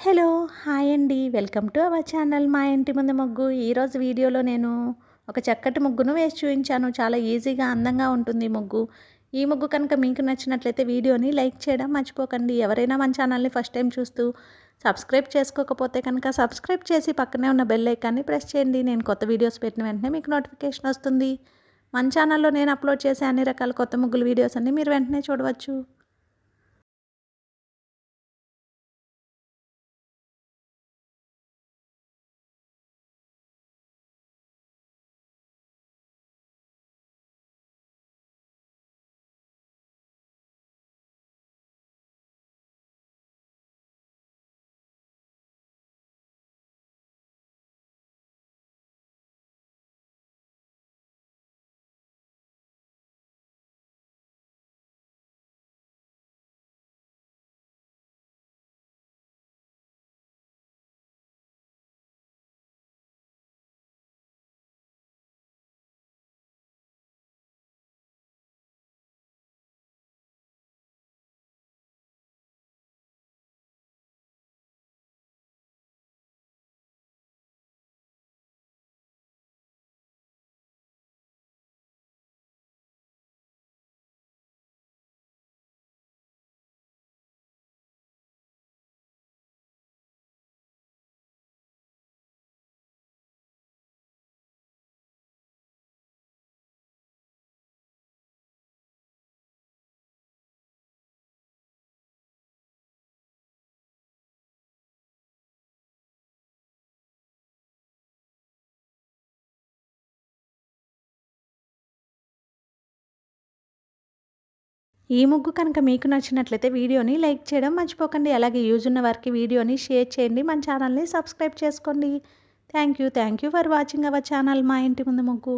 Hello! Hi అండి. Welcome to our channel మా ఇంటి ముందు ముగ్గు. ఈరోజు వీడియోలో నేను ఒక చక్కటి ముగ్గును వేసి చూయించాను. చాలా ఈజీగా, అందంగా ఉంటుంది ఈ ముగ్గు. ఈ ముగ్గు కనుక మీకు నచ్చినట్లయితే వీడియోని లైక్ చేయడం మర్చిపోకండి. ఎవరైనా మన ఛానల్ని ఫస్ట్ టైం చూస్తూ సబ్స్క్రైబ్ చేసుకోకపోతే కనుక సబ్స్క్రైబ్ చేసి పక్కనే ఉన్న బెల్ ఐకాన్ని ప్రెస్ చేయండి. నేను కొత్త వీడియోస్ పెట్టిన వెంటనే మీకు నోటిఫికేషన్ వస్తుంది. మన ఛానల్లో నేను అప్లోడ్ చేసే అన్ని రకాల కొత్త ముగ్గుల వీడియోస్ అన్ని మీరు వెంటనే చూడవచ్చు. ఈ ముగ్గు కనుక మీకు నచ్చినట్లయితే వీడియోని లైక్ చేయడం మర్చిపోకండి. అలాగే యూజ్ ఉన్న వారికి వీడియోని షేర్ చేయండి. మన ఛానల్ని సబ్స్క్రైబ్ చేసుకోండి. Thank you for watching our channel మా ఇంటి ముందు ముగ్గు.